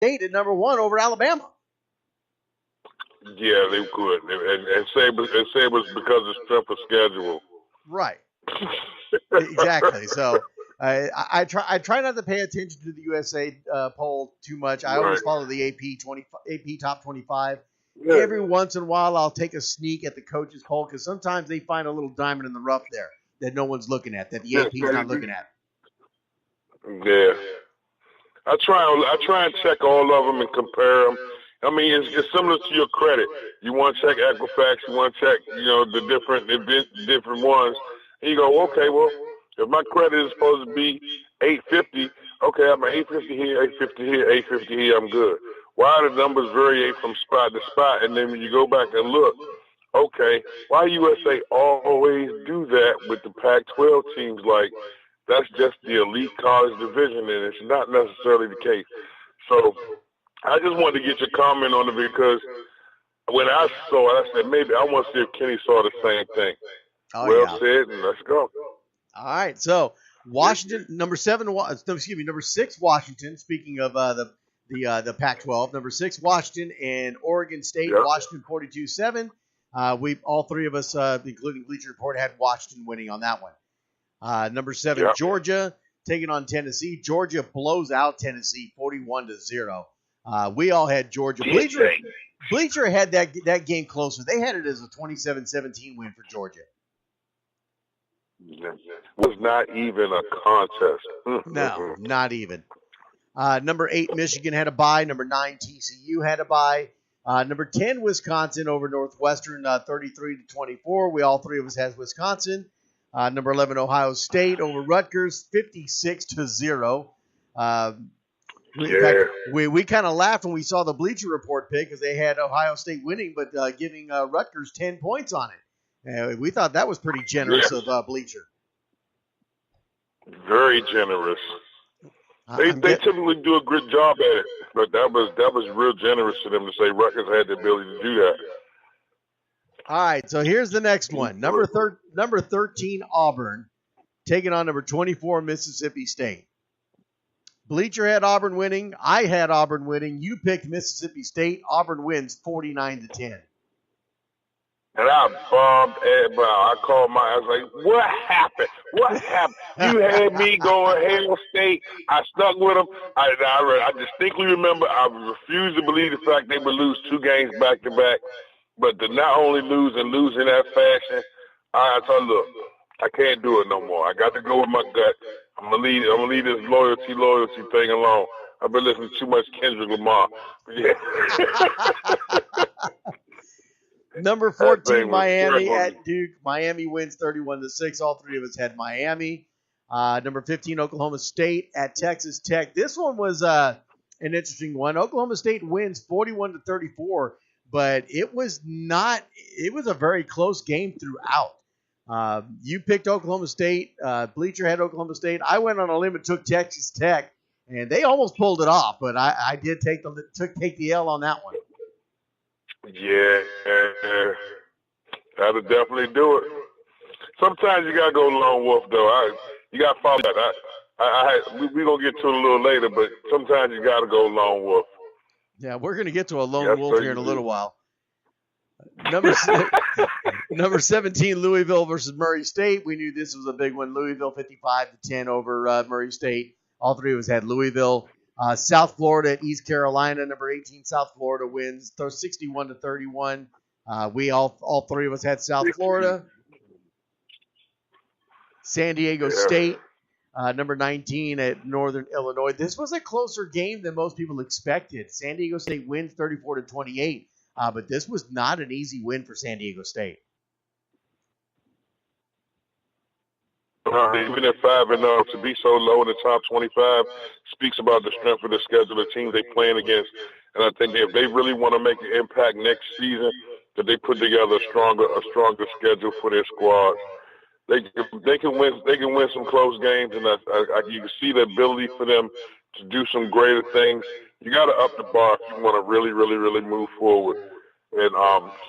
State at number 1 over Alabama. Yeah, they could, and say it was because of strength of schedule. Right. Exactly. So I try not to pay attention to the USA poll too much. I always follow the AP top 25. Yeah. Every once in a while, I'll take a sneak at the coaches poll because sometimes they find a little diamond in the rough there that no one's looking at, that the AP's not looking at. Yeah. I try and check all of them and compare them. I mean, it's similar to your credit. You want to check Equifax, you want to check, the different ones. And you go, okay, well, if my credit is supposed to be 850, okay, I'm at 850 here, 850 here, 850 here, I'm good. Why the numbers vary from spot to spot? And then when you go back and look, okay, why USA always do that with the Pac-12 teams? Like, that's just the elite college division, and it's not necessarily the case. So I just wanted to get your comment on it because when I saw it, I said, maybe I want to see if Kenny saw the same thing. Well said, and let's go. All right, so Washington, number 6, Washington. Speaking of the Pac-12, number 6, Washington, and Oregon State, Washington 42-7. We all three of us, including Bleacher Report, had Washington winning on that one. Number 7, Georgia taking on Tennessee. Georgia blows out Tennessee 41-0. We all had Georgia. Bleacher had that game closer. They had it as a 27-17 win for Georgia. It was not even a contest. No, not even. Number 8, Michigan had a bye. Number 9, TCU had a bye. Number 10, Wisconsin over Northwestern, 33-24. We all three of us had Wisconsin. Number 11, Ohio State over Rutgers, 56-0. In fact, we kind of laughed when we saw the Bleacher Report pick because they had Ohio State winning, but giving Rutgers 10 points on it. We thought that was pretty generous of Bleacher. Very generous. They typically do a good job at it, but that was real generous to them to say Rutgers had the ability to do that. All right, so here's the next one. Number 13, Auburn, taking on number 24, Mississippi State. Bleacher had Auburn winning. I had Auburn winning. You picked Mississippi State. Auburn wins 49-10. And I bombed Ed Brown. I called I was like, what happened? What happened? You had me going Hail State. I stuck with them. I distinctly remember I refused to believe the fact they would lose 2 games back to back. But to not only lose and lose in that fashion, I thought, look, I can't do it no more. I got to go with my gut. I'm gonna leave this loyalty thing alone. I've been listening to too much Kendrick Lamar. Yeah. Number 14, Miami at Duke. Miami wins 31-6. All three of us had Miami. Number 15, Oklahoma State at Texas Tech. This one was an interesting one. Oklahoma State wins 41-34, but it was a very close game throughout. You picked Oklahoma State. Bleacher had Oklahoma State. I went on a limb and took Texas Tech, and they almost pulled it off, but I did take the L on that one. Yeah, that'll definitely do it. Sometimes you gotta go lone wolf, though. You gotta follow that. We're gonna get to it a little later, but sometimes you gotta go lone wolf. Yeah, we're gonna get to a lone wolf here in a little while. Number 17, Louisville versus Murray State. We knew this was a big one. Louisville 55-10 over Murray State. All three of us had Louisville. South Florida at East Carolina. Number 18, South Florida wins 61-31. We all three of us had South Florida. San Diego State, number 19 at Northern Illinois. This was a closer game than most people expected. San Diego State wins 34-28, but this was not an easy win for San Diego State. Even at 5-0, to be so low in the top 25 speaks about the strength of the schedule, the teams they playing against. And I think if they really want to make an impact next season, that they put together a stronger schedule for their squads. They can win some close games, and you can see the ability for them to do some greater things. You got to up the bar if you want to really, really, really move forward. And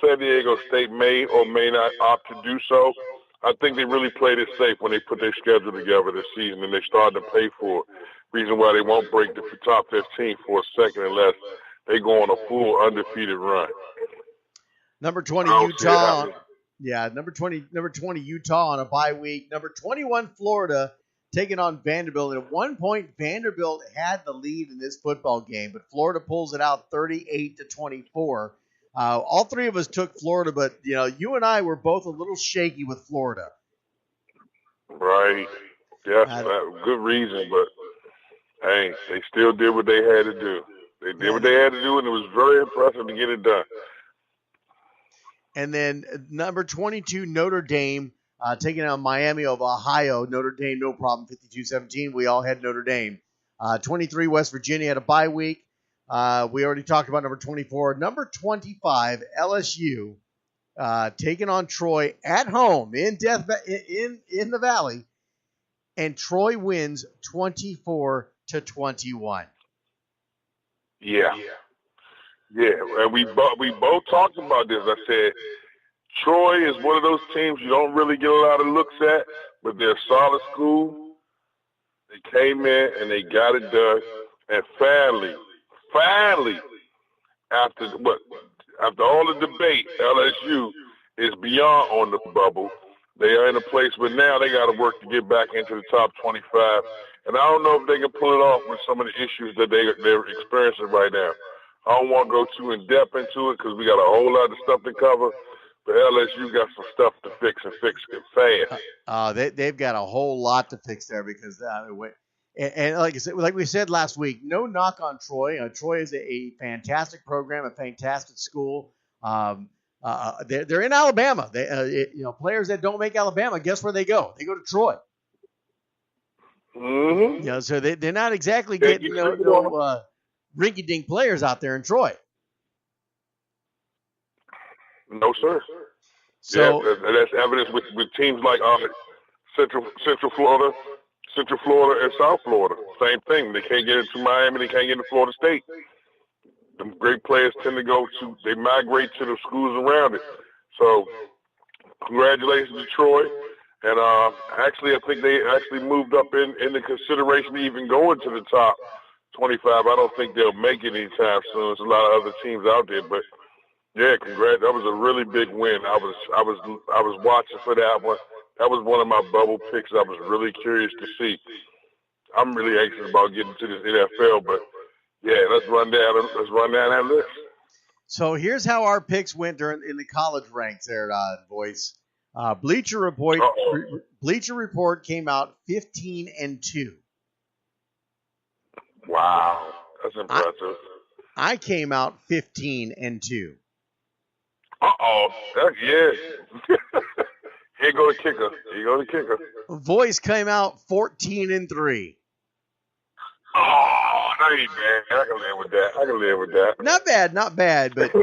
San Diego State may or may not opt to do so. I think they really played it safe when they put their schedule together this season, and they started to pay for it. Reason why they won't break the top 15 for a second unless they go on a full undefeated run. Number 20, Utah. Yeah, number 20 Utah on a bye week. Number 21, Florida, taking on Vanderbilt. At one point, Vanderbilt had the lead in this football game, but Florida pulls it out 38-24. All three of us took Florida, but you and I were both a little shaky with Florida. Right. Yeah, good reason, but hey, they still did what they had to do. They did what they had to do, and it was very impressive to get it done. And then number 22, Notre Dame, taking out Miami of Ohio. Notre Dame, no problem, 52-17. We all had Notre Dame. 23, West Virginia had a bye week. We already talked about number 24. Number 25, LSU, taking on Troy at home in the Valley, and Troy wins 24-21. Yeah, and we both talked about this. I said Troy is one of those teams you don't really get a lot of looks at, but they're a solid school. They came in and they got it done, and finally, after all the debate, LSU is beyond on the bubble. They are in a place where now they got to work to get back into the top 25. And I don't know if they can pull it off with some of the issues that they're experiencing right now. I don't want to go too in-depth into it because we got a whole lot of stuff to cover. But LSU got some stuff to fix and fix it fast. They've got a whole lot to fix there because and like I said, like we said last week, no knock on Troy. Troy is a fantastic program, a fantastic school. They're in Alabama. Players that don't make Alabama, guess where they go? They go to Troy. Mm-hmm. So they're not exactly getting rinky-dink players out there in Troy. No, sir. So that's evidence with teams like Central Florida and South Florida. Same thing. They can't get into Miami. They can't get into Florida State. The great players tend to they migrate to the schools around it. So congratulations to Troy. And actually, I think they actually moved up in the consideration to even going to the top 25. I don't think they'll make it anytime soon. There's a lot of other teams out there, but yeah, congrats. That was a really big win. I was watching for that one. That was one of my bubble picks. I was really curious to see. I'm really anxious about getting to this NFL, but yeah, let's run down that list. So here's how our picks went in the college ranks there, boys. Bleacher Report came out 15-2. Wow, that's impressive. I came out 15-2. Yeah. Here go the kicker. Voice came out 14-3. Oh, that ain't bad. I can live with that. Not bad, but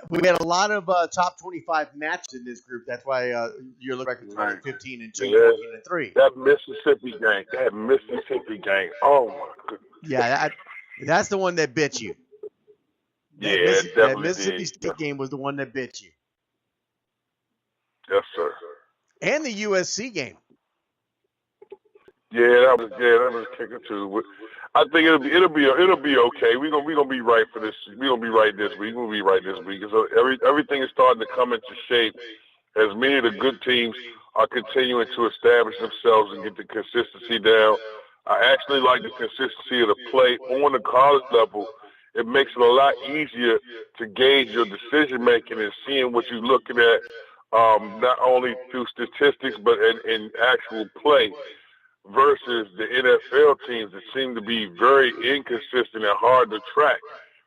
we had a lot of top 25 matches in this group. That's why your record's 15-2, 14-3. That Mississippi gang. Oh my goodness. Yeah, that's the one that bit you. That Mississippi State game was the one that bit you. Yes, sir. And the USC game. Yeah, that was kicker too. I think it'll be okay. We're gonna be right for this. We're gonna be right this week. We'll be right this week. So everything is starting to come into shape as many of the good teams are continuing to establish themselves and get the consistency down. I actually like the consistency of the play on the college level. It makes it a lot easier to gauge your decision making and seeing what you're looking at, not only through statistics but in actual play. Versus the NFL teams that seem to be very inconsistent and hard to track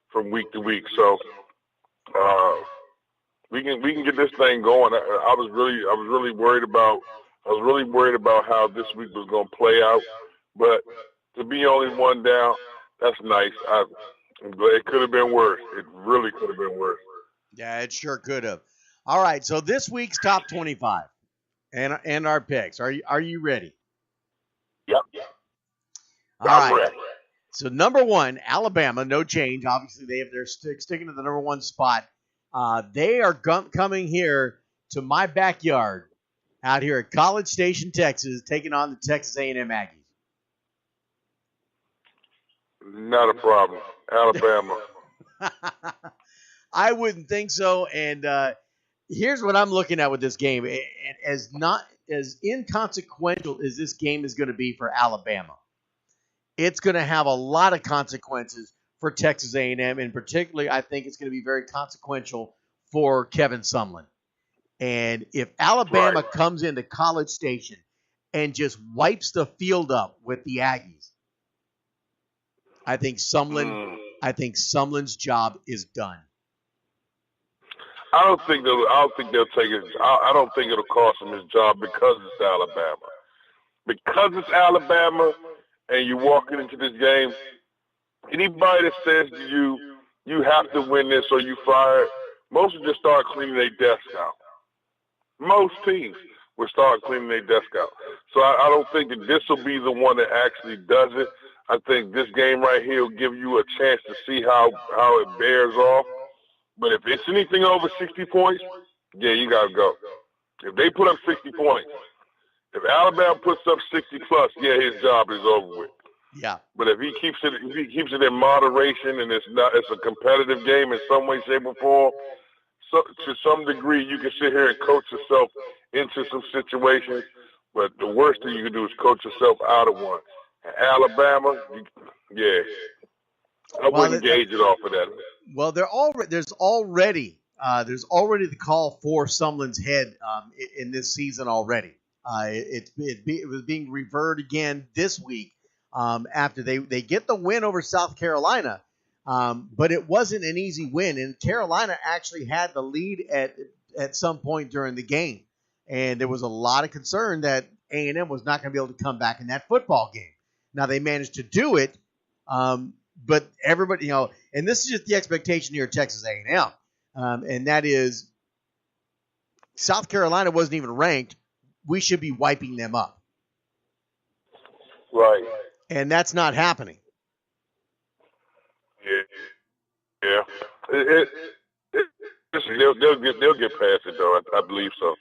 from week to week. So we can get this thing going. I was really worried about how this week was going to play out. But to be only one down, that's nice. It could have been worse. It really could have been worse. Yeah, it sure could have. All right, so this week's top 25 and our picks. Are you ready? Yep. All right. Ready. So number 1, Alabama, no change. Obviously, they're sticking to the number 1 spot. They are coming here to my backyard out here at College Station, Texas, taking on the Texas A&M Aggies. Not a problem. Alabama. I wouldn't think so. And here's what I'm looking at with this game. And as not as inconsequential as this game is going to be for Alabama, it's going to have a lot of consequences for Texas A&M, and particularly I think it's going to be very consequential for Kevin Sumlin. And if Alabama comes into College Station and just wipes the field up with the Aggies, I think Sumlin's job is done. I don't think they'll take it. I don't think it'll cost him his job because it's Alabama. Because it's Alabama, and you're walking into this game, anybody that says to you, you have to win this or you fired, most will just start cleaning their desk out. Most teams will start cleaning their desk out. So I don't think that this will be the one that actually does it. I think this game right here will give you a chance to see how it bears off. But if it's anything over 60 points, yeah, you got to go. If they put up 60 points, if Alabama puts up 60 plus, yeah, his job is over with. Yeah. But if he keeps it in moderation and it's a competitive game in some way, shape, or form, so to some degree you can sit here and coach yourself into some situations. But the worst thing you can do is coach yourself out of one. Alabama, yeah, I wouldn't gauge it off of that. Well, there's already the call for Sumlin's head in this season already. It was being revered again this week after they get the win over South Carolina, but it wasn't an easy win, and Carolina actually had the lead at some point during the game, and there was a lot of concern that A&M was not going to be able to come back in that football game. Now they managed to do it, but everybody, and this is just the expectation here at Texas A&M, and that is South Carolina wasn't even ranked. We should be wiping them up. Right. And that's not happening. Yeah. They'll get past it, though. I believe so.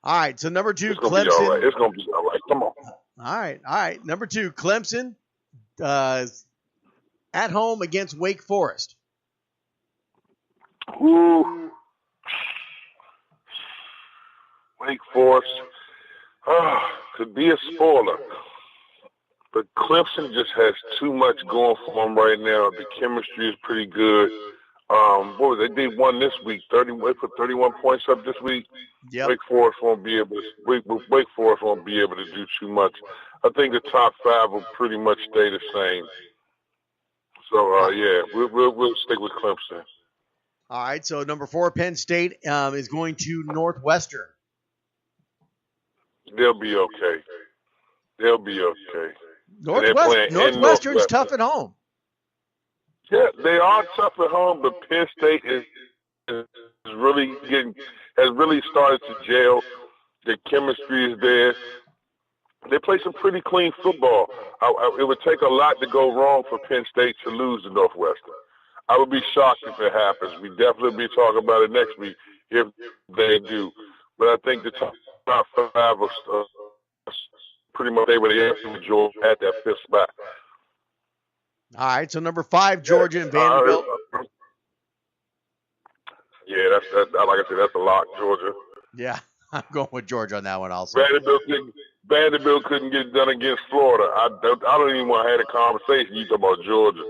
All right, so number 2, Clemson. It's going to be all right. Come on. All right. Number 2, Clemson at home against Wake Forest. Ooh. Wake Forest could be a spoiler. But Clemson just has too much going for them right now. The chemistry is pretty good. They won this week. They put 31 points up this week. Yep. Wake Forest won't be able to do too much. I think the top 5 will pretty much stay the same. So yeah, we'll stick with Clemson. All right. So number 4, Penn State is going to Northwestern. They'll be okay. Northwestern's tough at home. Yeah, they are tough at home, but Penn State has really started to gel. The chemistry is there. They play some pretty clean football. It would take a lot to go wrong for Penn State to lose to Northwestern. I would be shocked if it happens. We definitely be talking about it next week if they do. But I think the top 5 are pretty much they were the Georgia at that 5th spot. All right, so number 5, Georgia and Vanderbilt. Yeah, that's like I said, that's a lock, Georgia. Yeah, I'm going with Georgia on that one also. Vanderbilt couldn't get it done against Florida. I don't even want to have a conversation. You talk about Georgia.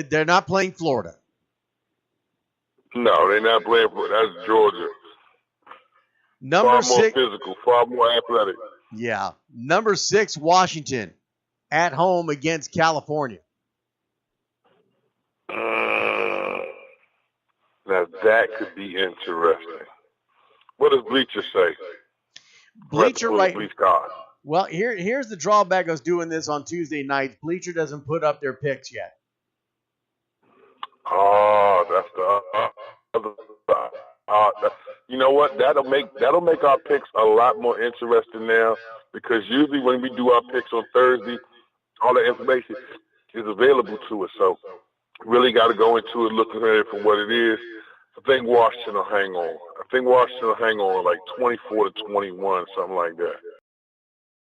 They're not playing Florida. No, they're not playing Florida. That's Georgia. Number 6, far more physical, far more athletic. Yeah. Number 6, Washington at home against California. Now that could be interesting. What does Bleacher say? Bleacher Well, here's the drawback of doing this on Tuesday nights. Bleacher doesn't put up their picks yet. Oh, that's the other. You know what? That'll make our picks a lot more interesting now, because usually when we do our picks on Thursday, all the information is available to us. So really got to go into it looking at it for what it is. I think Washington will hang on. I think Washington will hang on like 24-21, something like that.